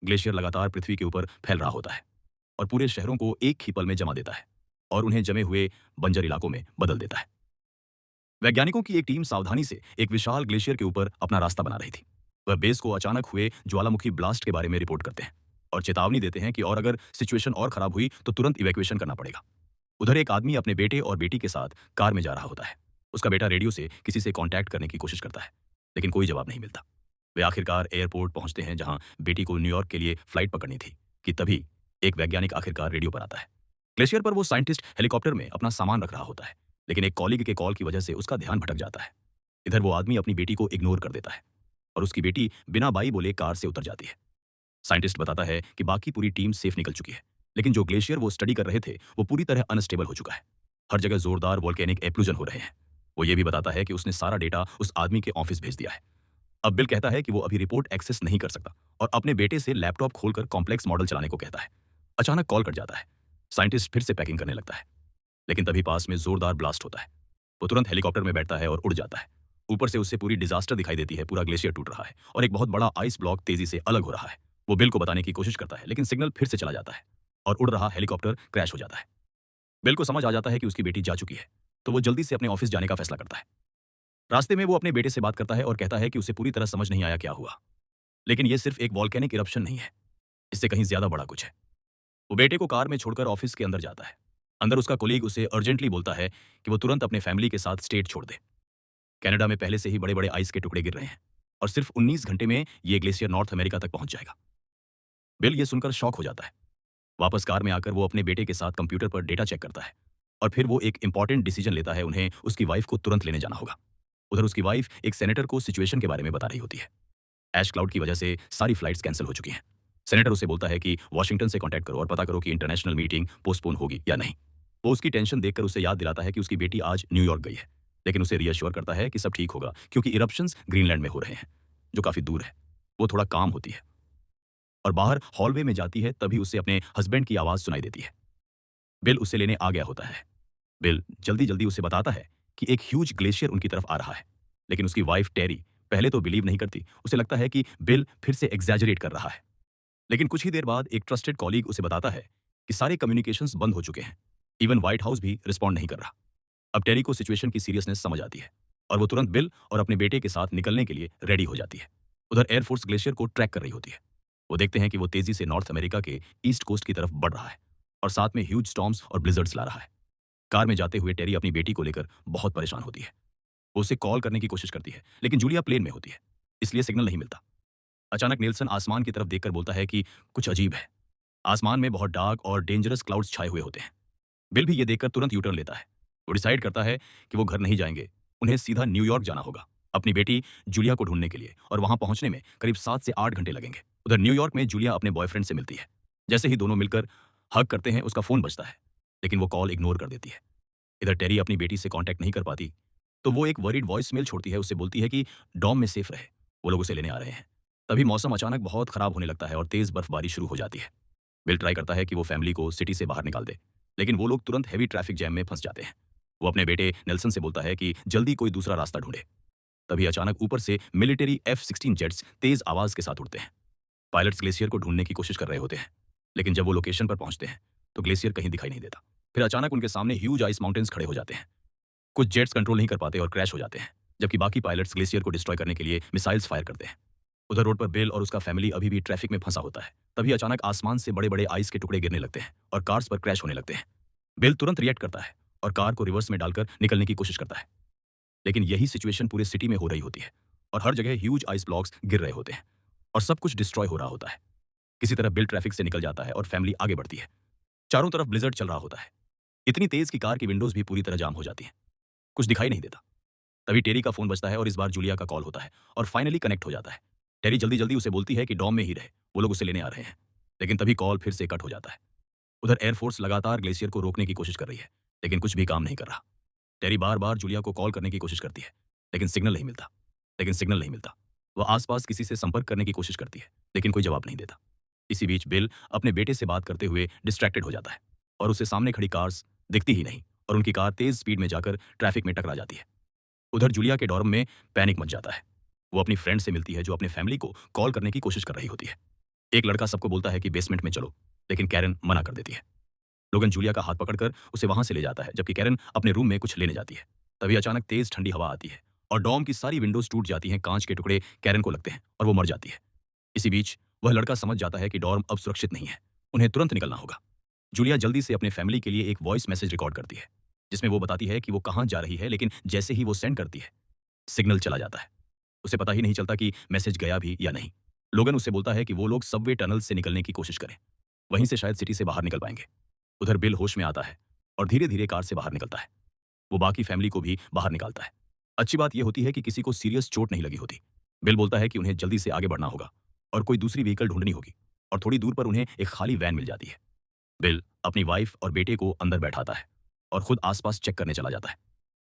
Glacier लगातार पृथ्वी के ऊपर फैल रहा होता है और पूरे शहरों को एक ही पल में जमा देता है और उन्हें जमे हुए बंजर इलाकों में बदल देता है। वैज्ञानिकों की एक टीम सावधानी से एक विशाल ग्लेशियर के ऊपर अपना रास्ता बना रही थी। वह बेस को अचानक हुए ज्वालामुखी ब्लास्ट के बारे में रिपोर्ट करते हैं और चेतावनी देते हैं कि और अगर सिचुएशन और खराब हुई तो तुरंत इवैक्यूएशन करना पड़ेगा। उधर एक आदमी अपने बेटे और बेटी के साथ कार में जा रहा होता है। उसका बेटा रेडियो से किसी से कांटेक्ट करने की कोशिश करता है, लेकिन कोई जवाब नहीं मिलता। वे आखिरकार एयरपोर्ट पहुंचते हैं जहां बेटी को न्यूयॉर्क के लिए फ्लाइट पकड़नी थी कि तभी एक वैज्ञानिक आखिरकार रेडियो पर आता है। ग्लेशियर पर वो साइंटिस्ट हेलीकॉप्टर में अपना सामान रख रहा होता है, लेकिन एक कॉलीग के कॉल की वजह से उसका ध्यान भटक जाता है। इधर वो आदमी अपनी बेटी को इग्नोर कर देता है और उसकी बेटी बिना बाई बोले कार से उतर जाती है। साइंटिस्ट बताता है कि बाकी पूरी टीम सेफ निकल चुकी है, लेकिन जो ग्लेशियर वो स्टडी कर रहे थे वो पूरी तरह अनस्टेबल हो चुका है। हर जगह जोरदार वोल्केनिक एक्सप्लोजन हो रहे हैं। वो ये भी बताता है कि उसने सारा डेटा उस आदमी के ऑफिस भेज दिया है। अब बिल कहता है कि वो अभी रिपोर्ट एक्सेस नहीं कर सकता और अपने बेटे से लैपटॉप खोलकर कॉम्प्लेक्स मॉडल चलाने को कहता है। अचानक कॉल कट जाता है। साइंटिस्ट फिर से पैकिंग करने लगता है, लेकिन तभी पास में जोरदार ब्लास्ट होता है। वो तुरंत हेलीकॉप्टर में बैठता है और उड़ जाता है। ऊपर से उसे पूरी डिजास्टर दिखाई देती है। पूरा ग्लेशियर टूट रहा है और एक बहुत बड़ा आइस ब्लॉक तेजी से अलग हो रहा है। वो बिल को बताने की कोशिश करता है, लेकिन सिग्नल फिर से चला जाता है और उड़ रहा हेलीकॉप्टर क्रैश हो जाता है। बिल को समझ आ जाता है कि उसकी बेटी जा चुकी है, तो वो जल्दी से अपने ऑफिस जाने का फैसला करता है। रास्ते में वो अपने बेटे से बात करता है और कहता है कि उसे पूरी तरह समझ नहीं आया क्या हुआ, लेकिन ये सिर्फ एक वॉल्केनिक इरप्शन नहीं है, इससे कहीं ज्यादा बड़ा कुछ है। वो बेटे को कार में छोड़कर ऑफिस के अंदर जाता है। अंदर उसका कोलीग उसे अर्जेंटली बोलता है कि वो तुरंत अपने फैमिली के साथ स्टेट छोड़ दे। कनाडा में पहले से ही बड़े बड़े आइस के टुकड़े गिर रहे हैं और सिर्फ 19 घंटे में ये ग्लेशियर नॉर्थ अमेरिका तक पहुंच जाएगा। बिल ये सुनकर शॉक हो जाता है। वापस कार में आकर वो अपने बेटे के साथ कंप्यूटर पर डेटा चेक करता है और फिर वो एक इंपॉर्टेंट डिसीजन लेता है। उन्हें उसकी वाइफ को तुरंत लेने जाना होगा। उधर उसकी वाइफ एक सेनेटर को सिचुएशन के बारे में बता रही होती है। ऐश क्लाउड की वजह से सारी फ्लाइट्स कैंसिल हो चुकी हैं। सेनेटर उसे बोलता है कि वॉशिंगटन से कांटेक्ट करो और पता करो कि इंटरनेशनल मीटिंग पोस्टपोन होगी या नहीं। वो उसकी टेंशन देखकर उसे याद दिलाता है कि उसकी बेटी आज न्यूयॉर्क गई है, लेकिन उसे रीअश्योर करता है कि सब ठीक होगा क्योंकि इरप्शंस ग्रीनलैंड में हो रहे हैं, जो काफी दूर है। वो थोड़ा काम होती है और बाहर हॉलवे में जाती है, तभी उसे अपने हस्बैंड की आवाज सुनाई देती है। बिल उसे लेने आ गया होता है। बिल जल्दी जल्दी उसे बताता है कि एक ह्यूज ग्लेशियर उनकी तरफ आ रहा है, लेकिन उसकी वाइफ टेरी पहले तो बिलीव नहीं करती। उसे लगता है कि बिल फिर से एग्जैजरेट कर रहा है। लेकिन कुछ ही देर बाद एक ट्रस्टेड कॉलीग उसे बताता है कि सारे कम्युनिकेशंस बंद हो चुके हैं। इवन व्हाइट हाउस भी रिस्पॉन्ड नहीं कर रहा। अब टेरी को सिचुएशन की सीरियसनेस समझ आती है और वो तुरंत बिल और अपने बेटे के साथ निकलने के लिए रेडी हो जाती है। उधर एयरफोर्स ग्लेशियर को ट्रैक कर रही होती है। वो देखते हैं कि वो तेजी से नॉर्थ अमेरिका के ईस्ट कोस्ट की तरफ बढ़ रहा है और साथ में ह्यूज स्टॉर्म्स और ब्लिजर्ड्स ला रहा है। कार में जाते हुए टेरी अपनी बेटी को लेकर बहुत परेशान होती है। वो उसे कॉल करने की कोशिश करती है, लेकिन जूलिया प्लेन में होती है, इसलिए सिग्नल नहीं मिलता। अचानक नेल्सन आसमान की तरफ देखकर बोलता है कि कुछ अजीब है। आसमान में बहुत डार्क और डेंजरस क्लाउड्स छाए हुए होते हैं। बिल भी ये देखकर तुरंत यूटर्न लेता है। वो डिसाइड करता है कि वो घर नहीं जाएंगे, उन्हें सीधा न्यूयॉर्क जाना होगा अपनी बेटी जूलिया को ढूंढने के लिए, और वहां पहुंचने में करीब 7 से 8 घंटे लगेंगे। उधर न्यूयॉर्क में जूलिया अपने बॉयफ्रेंड से मिलती है। जैसे ही दोनों मिलकर हग करते हैं, उसका फोन बजता है, लेकिन वो कॉल इग्नोर कर देती है। इधर टेरी अपनी बेटी से कांटेक्ट नहीं कर पाती, तो वो एक वरीड वॉइस मेल छोड़ती है। उससे बोलती है कि डॉम में सेफ रहे, वो लोग उसे लेने आ रहे हैं। तभी मौसम अचानक बहुत खराब होने लगता है और तेज बर्फबारी शुरू हो जाती है। बिल ट्राई करता है कि वो फैमिली को सिटी से बाहर निकाल दे, लेकिन वो लोग तुरंत हैवी ट्रैफिक जैम में फंस जाते हैं। वो अपने बेटे नेल्सन से बोलता है कि जल्दी कोई दूसरा रास्ता ढूंढे। तभी अचानक ऊपर से मिलिट्री F-16 जेट्स तेज आवाज के साथ उड़ते हैं। पायलट्स ग्लेशियर को ढूंढने की कोशिश कर रहे होते हैं, लेकिन जब वो लोकेशन पर पहुंचते हैं तो ग्लेशियर कहीं दिखाई नहीं देता। फिर अचानक उनके सामने ह्यूज आइस माउंटेन्स खड़े हो जाते हैं। कुछ जेट्स कंट्रोल नहीं कर पाते और क्रैश हो जाते हैं, जबकि बाकी पायलट्स ग्लेशियर को डिस्ट्रॉय करने के लिए मिसाइल्स फायर करते हैं। उधर रोड पर बिल और उसका फैमिली अभी भी ट्रैफिक में फंसा होता है। तभी अचानक आसमान से बड़े बड़े आइस के टुकड़े गिरने लगते हैं और कार्स पर क्रैश होने लगते हैं। बिल तुरंत रिएक्ट करता है और कार को रिवर्स में डालकर निकलने की कोशिश करता है, लेकिन यही सिचुएशन पूरे सिटी में हो रही होती है और हर जगह ह्यूज आइस ब्लॉक्स गिर रहे होते हैं और सब कुछ डिस्ट्रॉय हो रहा होता है। किसी तरह बिल ट्रैफिक से निकल जाता है और फैमिली आगे बढ़ती है। चारों तरफ ब्लिजर्ड चल रहा होता है, इतनी तेज कि कार की विंडोज भी पूरी तरह जाम हो जाती हैं। कुछ दिखाई नहीं देता। तभी टेरी का फोन बजता है और इस बार जूलिया का कॉल होता है और फाइनली कनेक्ट हो जाता है। टेरी जल्दी जल्दी उसे बोलती है कि डॉम में ही रहे, वो लोग उसे लेने आ रहे हैं, लेकिन तभी कॉल फिर से कट हो जाता है। उधर एयरफोर्स लगातार ग्लेशियर को रोकने की कोशिश कर रही है, लेकिन कुछ भी काम नहीं कर रहा। टेरी बार बार जूलिया को कॉल करने की कोशिश करती है, लेकिन सिग्नल नहीं मिलता। वह आसपास किसी से संपर्क करने की कोशिश करती है, लेकिन कोई जवाब नहीं देता। इसी बीच बिल अपने बेटे से बात करते हुए डिस्ट्रैक्टेड हो जाता है और उसे सामने खड़ी कार्स दिखती ही नहीं और उनकी कार तेज स्पीड में जाकर ट्रैफिक में टकरा जाती है। उधर जूलिया के डॉर्म में पैनिक मच जाता है। वो अपनी फ्रेंड से मिलती है जो अपने फैमिली को कॉल करने की कोशिश कर रही होती है। एक लड़का सबको बोलता है कि बेसमेंट में चलो, लेकिन कैरन मना कर देती है। लोगन जूलिया का हाथ पकड़कर उसे वहां से ले जाता है, जबकि कैरन अपने रूम में कुछ लेने जाती है। तभी अचानक तेज ठंडी हवा आती है और डॉम की सारी विंडोज टूट जाती हैं, कांच के टुकड़े कैरन को लगते हैं और वो मर जाती है। इसी बीच वह लड़का समझ जाता है कि डॉर्म अब सुरक्षित नहीं है, उन्हें तुरंत निकलना होगा। जूलिया जल्दी से अपने फैमिली के लिए एक वॉइस मैसेज रिकॉर्ड करती है, जिसमें वो बताती है कि वो कहाँ जा रही है, लेकिन जैसे ही वो सेंड करती है, सिग्नल चला जाता है। उसे पता ही नहीं चलता कि मैसेज गया भी या नहीं। लोगन उससे बोलता है कि वो लोग सबवे टनल से निकलने की कोशिश करें, वहीं से शायद सिटी से बाहर निकल पाएंगे। उधर बिल होश में आता है और धीरे धीरे कार से बाहर निकलता है। वो बाकी फैमिली को भी बाहर निकालता है। अच्छी बात यह होती है कि किसी को सीरियस चोट नहीं लगी होती। बिल बोलता है कि उन्हें जल्दी से आगे बढ़ना होगा और कोई दूसरी व्हीकल ढूंढनी होगी, और थोड़ी दूर पर उन्हें एक खाली वैन मिल जाती है। बिल अपनी वाइफ और बेटे को अंदर बैठाता है और खुद आसपास चेक करने चला जाता है।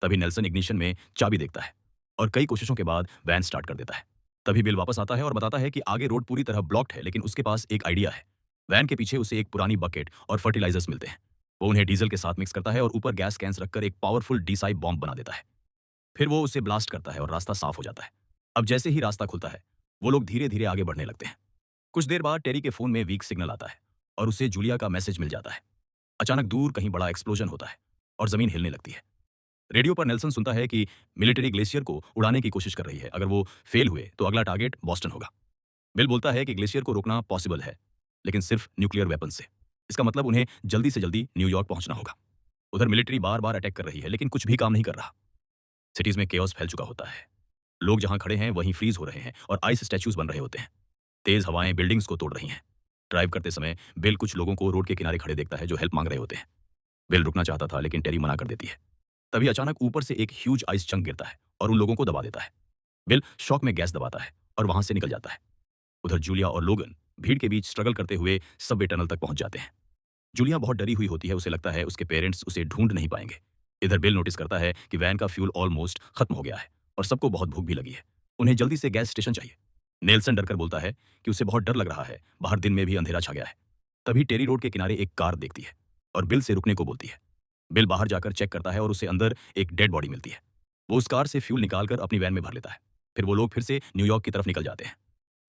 तभी नेल्सन इग्निशन में चाबी देखता है और कई कोशिशों के बाद वैन स्टार्ट कर देता है। तभी बिल वापस आता है और बताता है कि आगे रोड पूरी तरह ब्लॉक्ड है, लेकिन उसके पास एक आइडिया है। वैन के पीछे उसे एक पुरानी बकेट और फर्टिलाइजर्स मिलते हैं। वो उन्हें डीजल के साथ मिक्स करता है और ऊपर गैस कैंस रखकर एक पावरफुल डीसाई बॉम्ब बना देता है। फिर वो उसे ब्लास्ट करता है और रास्ता साफ हो जाता है। अब जैसे ही रास्ता खुलता है, वो लोग धीरे धीरे आगे बढ़ने लगते हैं। कुछ देर बाद टेरी के फोन में वीक सिग्नल आता है और उसे जूलिया का मैसेज मिल जाता है। अचानक दूर कहीं बड़ा एक्सप्लोजन होता है और जमीन हिलने लगती है। रेडियो पर नेल्सन सुनता है कि मिलिट्री ग्लेशियर को उड़ाने की कोशिश कर रही है। अगर वो फेल हुए तो अगला टारगेट बॉस्टन होगा। बिल बोलता है कि ग्लेशियर को रोकना पॉसिबल है, लेकिन सिर्फ न्यूक्लियर वेपन से। इसका मतलब उन्हें जल्दी से जल्दी न्यूयॉर्क पहुंचना होगा। उधर मिलिट्री बार बार अटैक कर रही है, लेकिन कुछ भी काम नहीं कर रहा। सिटीज में केओस फैल चुका होता है। लोग जहां खड़े हैं वहीं फ्रीज हो रहे हैं और आइस स्टैच्यूज बन रहे होते हैं। तेज हवाएं बिल्डिंग्स को तोड़ रही हैं। ड्राइव करते समय बिल कुछ लोगों को रोड के किनारे खड़े देखता है जो हेल्प मांग रहे होते हैं। बिल रुकना चाहता था, लेकिन टेरी मना कर देती है। तभी अचानक ऊपर से एक ह्यूज आइस चंक गिरता है और उन लोगों को दबा देता है। बिल शॉक में गैस दबाता है और वहां से निकल जाता है। उधर जूलिया और लोगन भीड़ के बीच स्ट्रगल करते हुए सबवे टनल तक पहुंच जाते हैं। जूलिया बहुत डरी हुई होती है, उसे लगता है उसके पेरेंट्स उसे ढूंढ नहीं पाएंगे। इधर बिल नोटिस करता है कि वैन का फ्यूल ऑलमोस्ट खत्म हो गया है और सबको बहुत भूख भी लगी है। उन्हें जल्दी से गैस स्टेशन चाहिए। नेल्सन डरकर बोलता है कि उसे बहुत डर लग रहा है, बाहर दिन में भी अंधेरा छा गया है। तभी टेरी रोड के किनारे एक कार देखती है और बिल से रुकने को बोलती है। बिल बाहर जाकर चेक करता है और उसे अंदर एक डेड बॉडी मिलती है। वो उस कार से फ्यूल निकालकर अपनी वैन में भर लेता है। फिर वो लोग फिर से न्यूयॉर्क की तरफ निकल जाते हैं।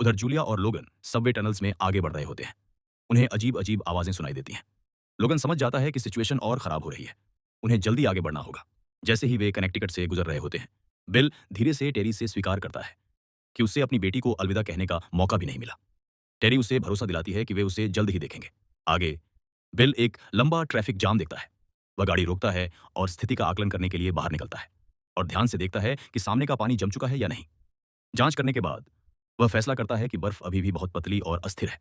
उधर जूलिया और लोगन सबवे टनल्स में आगे बढ़ रहे होते हैं। उन्हें अजीब अजीब आवाजें सुनाई देती हैं। लोगन समझ जाता है कि सिचुएशन और खराब हो रही है, उन्हें जल्दी आगे बढ़ना होगा। जैसे ही वे कनेक्टिकट से गुजर रहे होते हैं, बिल धीरे से टेरी से स्वीकार करता है कि उसे अपनी बेटी को अलविदा कहने का मौका भी नहीं मिला। टेरी उसे भरोसा दिलाती है कि वे उसे जल्द ही देखेंगे। आगे बिल एक लंबा ट्रैफिक जाम देखता है। वह गाड़ी रोकता है और स्थिति का आकलन करने के लिए बाहर निकलता है और ध्यान से देखता है कि सामने का पानी जम चुका है या नहीं। जांच करने के बाद वह फैसला करता है कि बर्फ अभी भी बहुत पतली और अस्थिर है।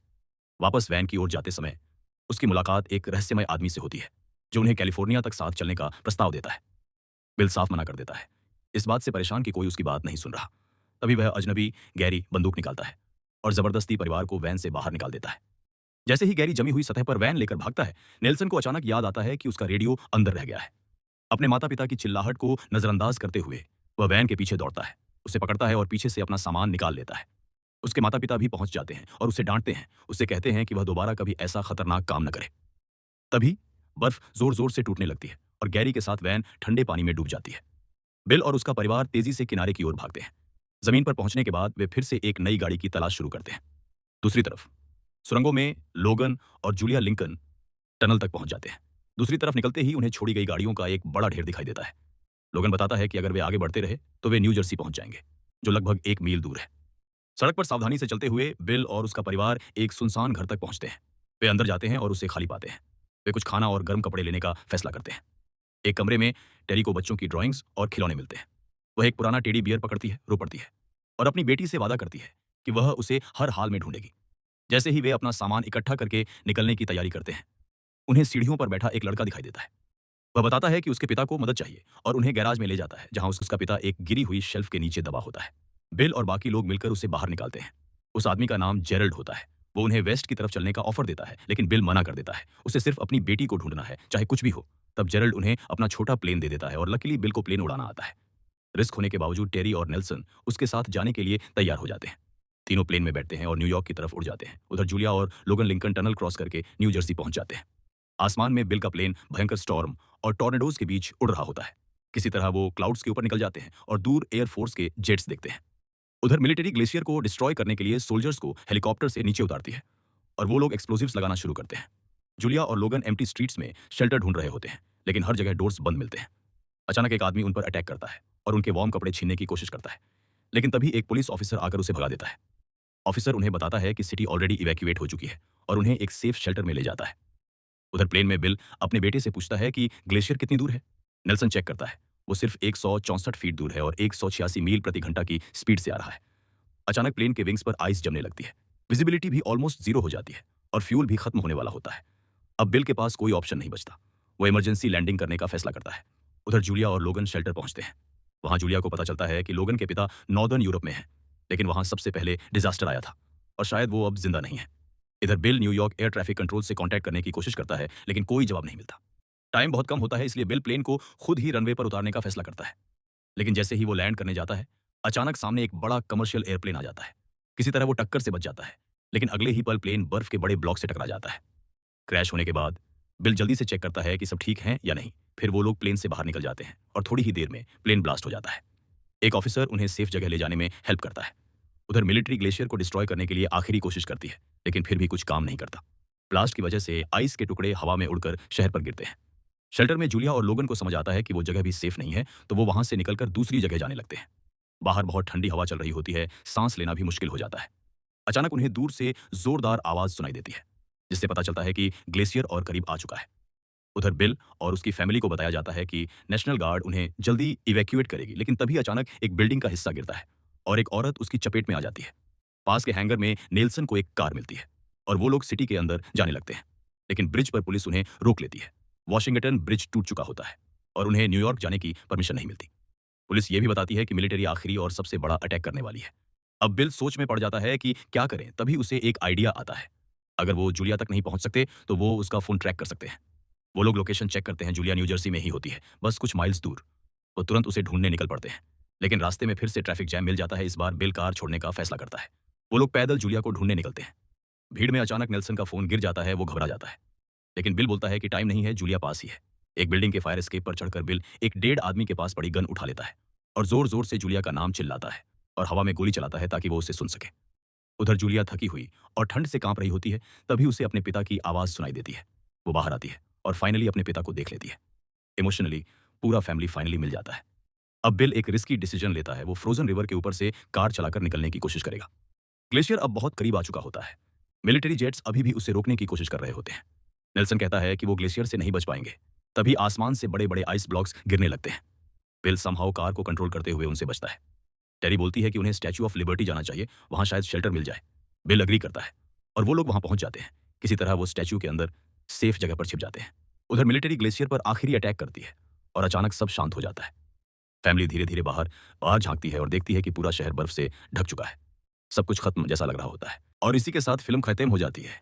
वापस वैन की ओर जाते समय उसकी मुलाकात एक रहस्यमय आदमी से होती है, जो उन्हें कैलिफोर्निया तक साथ चलने का प्रस्ताव देता है। बिल साफ मना कर देता है, इस बात से परेशान कि कोई उसकी बात नहीं सुन रहा। तभी वह अजनबी गैरी बंदूक निकालता है और जबरदस्ती परिवार को वैन से बाहर निकाल देता है। जैसे ही गैरी जमी हुई सतह पर वैन लेकर भागता है, नेल्सन को अचानक याद आता है कि उसका रेडियो अंदर रह गया है। अपने माता पिता की चिल्लाहट को नजरअंदाज करते हुए वह वैन के पीछे दौड़ता है, उसे पकड़ता है और पीछे से अपना सामान निकाल लेता है। उसके माता पिता भी पहुंच जाते हैं और उसे डांटते हैं, उससे कहते हैं कि वह दोबारा कभी ऐसा खतरनाक काम न करे। तभी बर्फ जोर जोर से टूटने लगती है और गैरी के साथ वैन ठंडे पानी में डूब जाती है। बिल और उसका परिवार तेजी से किनारे की ओर भागते हैं। जमीन पर पहुंचने के बाद वे फिर से एक नई गाड़ी की तलाश शुरू करते हैं। दूसरी तरफ सुरंगों में लोगन और जूलिया लिंकन टनल तक पहुंच जाते हैं। दूसरी तरफ निकलते ही उन्हें छोड़ी गई गाड़ियों का एक बड़ा ढेर दिखाई देता है। लोगन बताता है कि अगर वे आगे बढ़ते रहे तो वे न्यू जर्सी पहुंच जाएंगे, जो लगभग 1 मील दूर है। सड़क पर सावधानी से चलते हुए बिल और उसका परिवार एक सुनसान घर तक पहुंचते हैं। वे अंदर जाते हैं और उसे खाली पाते हैं। वे कुछ खाना और गर्म कपड़े लेने का फैसला करते हैं। एक कमरे में टेरी को बच्चों की ड्राइंग्स और खिलौने मिलते हैं। वह एक पुराना टेडी बियर पकड़ती है, रो पड़ती है और अपनी बेटी से वादा करती है कि वह उसे हर हाल में ढूंढेगी। जैसे ही वे अपना सामान इकट्ठा करके निकलने की तैयारी करते हैं, उन्हें सीढ़ियों पर बैठा एक लड़का दिखाई देता है। वह बताता है कि उसके पिता को मदद चाहिए और उन्हें गैराज में ले जाता है, जहां उसका पिता एक गिरी हुई शेल्फ के नीचे दबा होता है। बिल और बाकी लोग मिलकर उसे बाहर निकालते हैं। उस आदमी का नाम जेरल्ड होता है। वो उन्हें वेस्ट की तरफ चलने का ऑफर देता है, लेकिन बिल मना कर देता है। उसे सिर्फ अपनी बेटी को ढूंढना है, चाहे कुछ भी हो। तब जेरल्ड उन्हें अपना छोटा प्लेन दे देता है और लकीली बिल को प्लेन उड़ाना आता है। रिस्क होने के बावजूद टेरी और नेल्सन उसके साथ जाने के लिए तैयार हो जाते हैं। तीनों प्लेन में बैठते हैं और न्यूयॉर्क की तरफ उड़ जाते हैं। उधर जूलिया और लोगन लिंकन टनल क्रॉस करके न्यू जर्सी पहुंच जाते हैं। आसमान में बिल का प्लेन भयंकर स्टॉर्म और टॉर्नेडोज के बीच उड़ रहा होता है। किसी तरह वो क्लाउड्स के ऊपर निकल जाते हैं और दूर एयरफोर्स के जेट्स देखते हैं। उधर मिलिट्री ग्लेशियर को डिस्ट्रॉय करने के लिए सोल्जर्स को हेलीकॉप्टर से नीचे उतारती है और वो लोग एक्सप्लोजिव्स लगाना शुरू करते हैं। जूलिया और लोगन एम्प्टी स्ट्रीट्स में शेल्टर ढूंढ रहे होते हैं, लेकिन हर जगह डोर्स बंद मिलते हैं। अचानक एक आदमी उन पर अटैक करता है और उनके वार्म कपड़े छीनने की कोशिश करता है, लेकिन तभी एक पुलिस ऑफिसर आकर उसे भगा देता है। ऑफिसर उन्हें बताता है कि सिटी ऑलरेडी इवैक्यूएट हो चुकी है और उन्हें एक सेफ शेल्टर में ले जाता है। उधर प्लेन में बिल अपने बेटे से पूछता है कि ग्लेशियर कितनी दूर है। नेल्सन चेक करता है, वो सिर्फ 164 फीट दूर है और 186 मील प्रति घंटा की स्पीड से आ रहा है। अचानक प्लेन के विंग्स पर आइस जमने लगती है, विजिबिलिटी भी ऑलमोस्ट जीरो हो जाती है और फ्यूल भी खत्म होने वाला होता है। अब बिल के पास कोई ऑप्शन नहीं बचता, वो इमरजेंसी लैंडिंग करने का फैसला करता है। उधर जूलिया और लोगन शेल्टर पहुंचते हैं। वहां जूलिया को पता चलता है कि लोगन के पिता नॉर्दर्न यूरोप में हैं, लेकिन वहां सबसे पहले डिजास्टर आया था और शायद वो अब जिंदा नहीं है। इधर bill New York air traffic control से कांटेक्ट करने की कोशिश करता है, लेकिन कोई जवाब नहीं मिलता। टाइम बहुत कम होता है, इसलिए बिल प्लेन को खुद ही रनवे पर उतारने का फैसला करता है। लेकिन जैसे ही वो लैंड करने जाता है, अचानक सामने एक बड़ा कमर्शियल एयरप्लेन आ जाता है। किसी तरह वो टक्कर से बच जाता है, लेकिन अगले ही पल प्लेन बर्फ के बड़े ब्लॉक से टकरा जाता है। क्रैश होने के बाद बिल जल्दी से चेक करता है कि सब ठीक है या नहीं। फिर वो लोग प्लेन से बाहर निकल जाते हैं और थोड़ी ही देर में प्लेन ब्लास्ट हो जाता है। एक ऑफिसर उन्हें सेफ जगह ले जाने में हेल्प करता है। उधर मिलिट्री ग्लेशियर को डिस्ट्रॉय करने के लिए आखिरी कोशिश करती है, लेकिन फिर भी कुछ काम नहीं करता। ब्लास्ट की वजह से आइस के टुकड़े हवा में उड़कर शहर पर गिरते हैं। शेल्टर में जूलिया और लोगन को समझ आता है कि वो जगह भी सेफ नहीं है, तो वो वहां से निकलकर दूसरी जगह जाने लगते हैं। बाहर बहुत ठंडी हवा चल रही होती है, सांस लेना भी मुश्किल हो जाता है। अचानक उन्हें दूर से जोरदार आवाज सुनाई देती है, जिससे पता चलता है कि ग्लेशियर और करीब आ चुका है। उधर बिल और उसकी फैमिली को बताया जाता है कि नेशनल गार्ड उन्हें जल्दी इवैक्यूएट करेगी, लेकिन तभी अचानक एक बिल्डिंग का हिस्सा गिरता है और एक औरत उसकी चपेट में आ जाती है। पास के हैंगर में नेल्सन को एक कार मिलती है और वो लोग सिटी के अंदर जाने लगते हैं, लेकिन ब्रिज पर पुलिस उन्हें रोक लेती है। वॉशिंगटन ब्रिज टूट चुका होता है और उन्हें न्यूयॉर्क जाने की परमिशन नहीं मिलती। पुलिस ये भी बताती है कि मिलिट्री आखिरी और सबसे बड़ा अटैक करने वाली है। अब बिल सोच में पड़ जाता है कि क्या करें, तभी उसे एक आइडिया आता है। अगर वो जूलिया तक नहीं पहुंच सकते तो वो उसका फोन ट्रैक कर सकते हैं। वो लोग लोकेशन चेक करते हैं, जूलिया न्यू जर्सी में ही होती है, बस कुछ माइल्स दूर। वो तुरंत उसे ढूंढने निकल पड़ते हैं, लेकिन रास्ते में फिर से ट्रैफिक जैम मिल जाता है। इस बार बिल कार छोड़ने का फैसला करता है। वो लोग पैदल जूलिया को ढूंढने निकलते हैं। भीड़ में अचानक नेल्सन का फोन गिर जाता है, वो घबरा जाता है, लेकिन बिल बोलता है कि टाइम नहीं है, जूलिया पास ही है। एक बिल्डिंग के फायर एस्केप पर चढ़कर बिल एक डेढ़ आदमी के पास पड़ी गन उठा लेता है और जोर जोर से जूलिया का नाम चिल्लाता है और हवा में गोली चलाता है ताकि वो उसे सुन सके। उधर जूलिया थकी हुई और ठंड से कांप रही होती है, तभी उसे अपने पिता की आवाज सुनाई देती है। वो बाहर आती है और फाइनली अपने पिता को देख लेती है। इमोशनली पूरा फैमिली फाइनली मिल जाता है। अब बिल एक रिस्की डिसीजन लेता है, वो फ्रोजन रिवर के ऊपर से कार चलाकर निकलने की कोशिश करेगा। ग्लेशियर अब बहुत करीब आ चुका होता है। मिलिट्री जेट्स अभी भी उसे रोकने की कोशिश कर रहे होते हैं। नेल्सन कहता है कि वो ग्लेशियर से नहीं बच पाएंगे। तभी आसमान से बड़े बड़े आइस ब्लॉक्स गिरने लगते हैं। बिल समहाउ कार को कंट्रोल करते हुए उनसे बचता है। टेरी बोलती है कि उन्हें स्टैच्यू ऑफ लिबर्टी जाना चाहिए, वहां शायद शेल्टर मिल जाए। बिल अग्री करता है और वो लोग वहां पहुंच जाते हैं। किसी तरह वो स्टैच्यू के अंदर सेफ जगह पर छिप जाते हैं। उधर मिलिट्री ग्लेशियर पर आखिरी अटैक करती है और अचानक सब शांत हो जाता है। फैमिली धीरे धीरे बाहर बाहर झांकती है और देखती है कि पूरा शहर बर्फ से ढक चुका है। सब कुछ खत्म जैसा लग रहा होता है और इसी के साथ फिल्म खत्म हो जाती है।